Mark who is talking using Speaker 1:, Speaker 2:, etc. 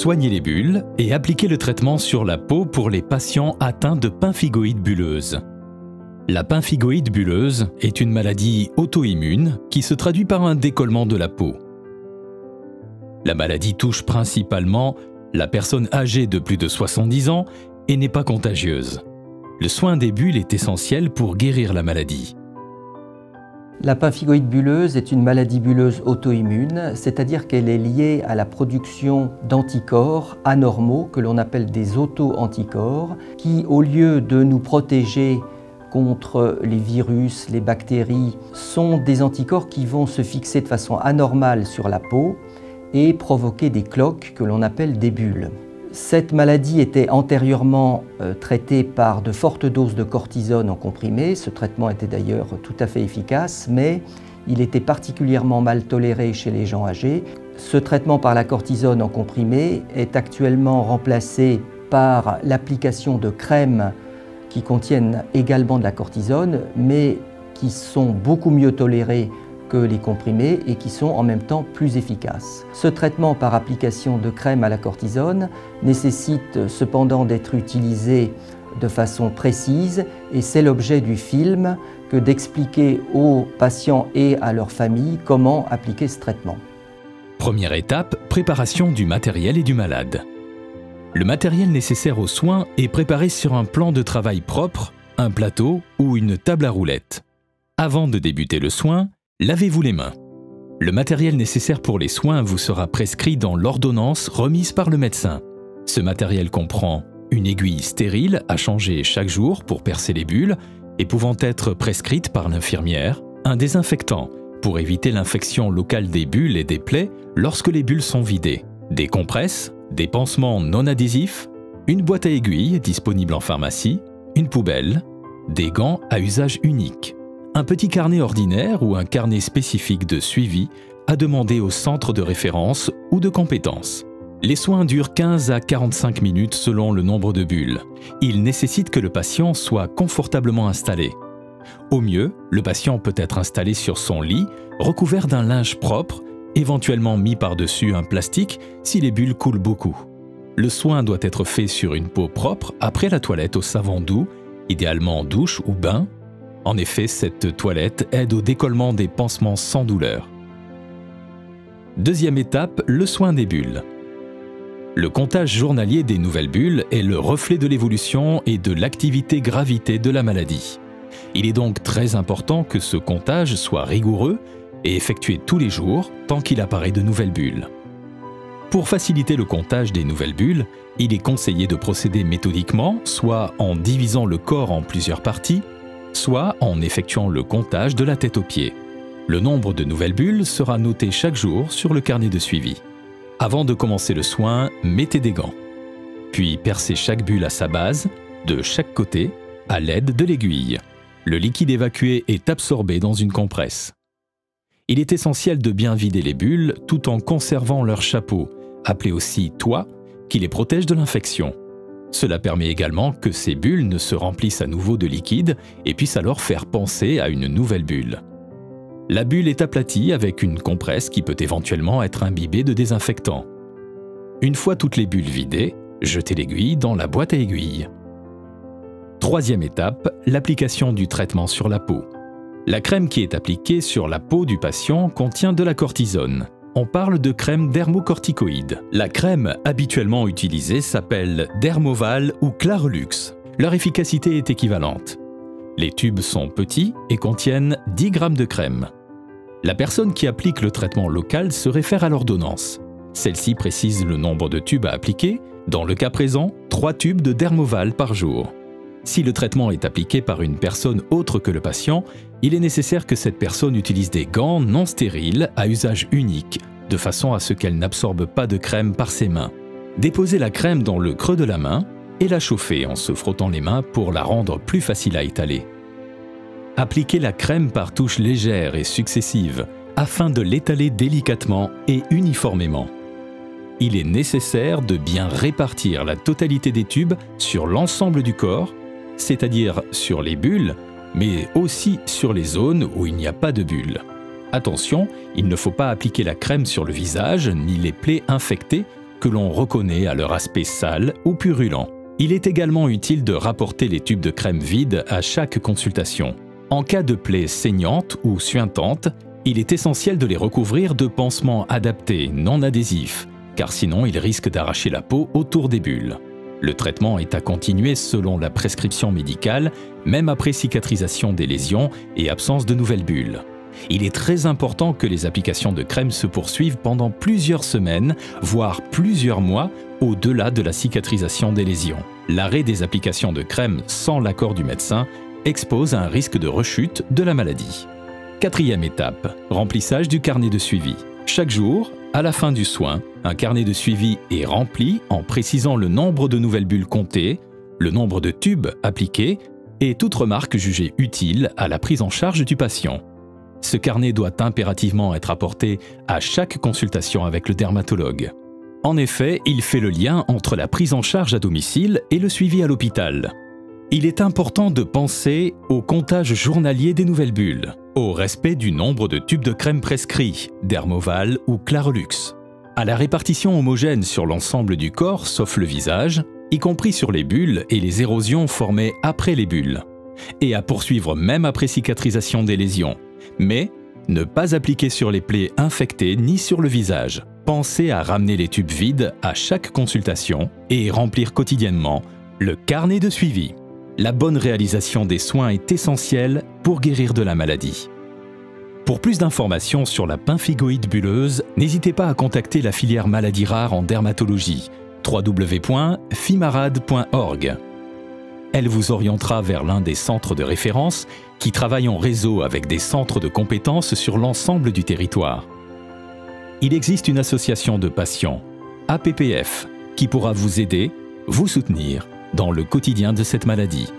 Speaker 1: soigner les bulles et appliquer le traitement sur la peau pour les patients atteints de pemphigoïde bulleuse. La pemphigoïde bulleuse est une maladie auto-immune qui se traduit par un décollement de la peau. La maladie touche principalement la personne âgée de plus de 70 ans et n'est pas contagieuse. Le soin des bulles est essentiel pour guérir la maladie.
Speaker 2: La pemphigoïde bulleuse est une maladie bulleuse auto-immune, c'est-à-dire qu'elle est liée à la production d'anticorps anormaux que l'on appelle des auto-anticorps qui, au lieu de nous protéger contre les virus, les bactéries, sont des anticorps qui vont se fixer de façon anormale sur la peau et provoquer des cloques que l'on appelle des bulles. Cette maladie était antérieurement traitée par de fortes doses de cortisone en comprimé. Ce traitement était d'ailleurs tout à fait efficace, mais il était particulièrement mal toléré chez les gens âgés. Ce traitement par la cortisone en comprimé est actuellement remplacé par l'application de crèmes qui contiennent également de la cortisone, mais qui sont beaucoup mieux tolérées que les comprimés et qui sont en même temps plus efficaces. Ce traitement par application de crème à la cortisone nécessite cependant d'être utilisé de façon précise et c'est l'objet du film que d'expliquer aux patients et à leur famille comment appliquer ce traitement.
Speaker 1: Première étape, préparation du matériel et du malade. Le matériel nécessaire aux soins est préparé sur un plan de travail propre, un plateau ou une table à roulettes. Avant de débuter le soin, lavez-vous les mains. Le matériel nécessaire pour les soins vous sera prescrit dans l'ordonnance remise par le médecin. Ce matériel comprend une aiguille stérile à changer chaque jour pour percer les bulles et pouvant être prescrite par l'infirmière, un désinfectant pour éviter l'infection locale des bulles et des plaies lorsque les bulles sont vidées, des compresses, des pansements non adhésifs, une boîte à aiguilles disponible en pharmacie, une poubelle, des gants à usage unique, un petit carnet ordinaire ou un carnet spécifique de suivi à demander au centre de référence ou de compétences. Les soins durent 15 à 45 minutes selon le nombre de bulles. Ils nécessitent que le patient soit confortablement installé. Au mieux, le patient peut être installé sur son lit, recouvert d'un linge propre, éventuellement mis par-dessus un plastique si les bulles coulent beaucoup. Le soin doit être fait sur une peau propre après la toilette au savon doux, idéalement en douche ou bain. En effet, cette toilette aide au décollement des pansements sans douleur. Deuxième étape, le soin des bulles. Le comptage journalier des nouvelles bulles est le reflet de l'évolution et de l'activité-gravité de la maladie. Il est donc très important que ce comptage soit rigoureux et effectué tous les jours tant qu'il apparaît de nouvelles bulles. Pour faciliter le comptage des nouvelles bulles, il est conseillé de procéder méthodiquement, soit en divisant le corps en plusieurs parties, soit en effectuant le comptage de la tête aux pieds. Le nombre de nouvelles bulles sera noté chaque jour sur le carnet de suivi. Avant de commencer le soin, mettez des gants. Puis percez chaque bulle à sa base, de chaque côté, à l'aide de l'aiguille. Le liquide évacué est absorbé dans une compresse. Il est essentiel de bien vider les bulles tout en conservant leur chapeau, appelé aussi toit, qui les protège de l'infection. Cela permet également que ces bulles ne se remplissent à nouveau de liquide et puissent alors faire penser à une nouvelle bulle. La bulle est aplatie avec une compresse qui peut éventuellement être imbibée de désinfectant. Une fois toutes les bulles vidées, jetez l'aiguille dans la boîte à aiguilles. Troisième étape, l'application du traitement sur la peau. La crème qui est appliquée sur la peau du patient contient de la cortisone. On parle de crème dermocorticoïde. La crème habituellement utilisée s'appelle Dermoval ou Clarelux. Leur efficacité est équivalente. Les tubes sont petits et contiennent 10 g de crème. La personne qui applique le traitement local se réfère à l'ordonnance. Celle-ci précise le nombre de tubes à appliquer, dans le cas présent, 3 tubes de Dermoval par jour. Si le traitement est appliqué par une personne autre que le patient, il est nécessaire que cette personne utilise des gants non stériles à usage unique, de façon à ce qu'elle n'absorbe pas de crème par ses mains. Déposez la crème dans le creux de la main et la chauffez en se frottant les mains pour la rendre plus facile à étaler. Appliquez la crème par touches légères et successives afin de l'étaler délicatement et uniformément. Il est nécessaire de bien répartir la totalité des tubes sur l'ensemble du corps, c'est-à-dire sur les bulles, mais aussi sur les zones où il n'y a pas de bulles. Attention, il ne faut pas appliquer la crème sur le visage ni les plaies infectées que l'on reconnaît à leur aspect sale ou purulent. Il est également utile de rapporter les tubes de crème vides à chaque consultation. En cas de plaie saignante ou suintante, il est essentiel de les recouvrir de pansements adaptés, non adhésifs, car sinon ils risquent d'arracher la peau autour des bulles. Le traitement est à continuer selon la prescription médicale, même après cicatrisation des lésions et absence de nouvelles bulles. Il est très important que les applications de crème se poursuivent pendant plusieurs semaines, voire plusieurs mois, au-delà de la cicatrisation des lésions. L'arrêt des applications de crème sans l'accord du médecin expose à un risque de rechute de la maladie. Quatrième étape, remplissage du carnet de suivi. Chaque jour, à la fin du soin, un carnet de suivi est rempli en précisant le nombre de nouvelles bulles comptées, le nombre de tubes appliqués et toute remarque jugée utile à la prise en charge du patient. Ce carnet doit impérativement être apporté à chaque consultation avec le dermatologue. En effet, il fait le lien entre la prise en charge à domicile et le suivi à l'hôpital. Il est important de penser au comptage journalier des nouvelles bulles, au respect du nombre de tubes de crème prescrits, Dermoval ou Clarelux, à la répartition homogène sur l'ensemble du corps sauf le visage, y compris sur les bulles et les érosions formées après les bulles, et à poursuivre même après cicatrisation des lésions. Mais ne pas appliquer sur les plaies infectées ni sur le visage. Pensez à ramener les tubes vides à chaque consultation et remplir quotidiennement le carnet de suivi. La bonne réalisation des soins est essentielle pour guérir de la maladie. Pour plus d'informations sur la pemphigoïde bulleuse, n'hésitez pas à contacter la filière maladies rares en dermatologie, www.fimarad.org. Elle vous orientera vers l'un des centres de référence qui travaillent en réseau avec des centres de compétences sur l'ensemble du territoire. Il existe une association de patients, APPF, qui pourra vous aider, vous soutenir dans le quotidien de cette maladie.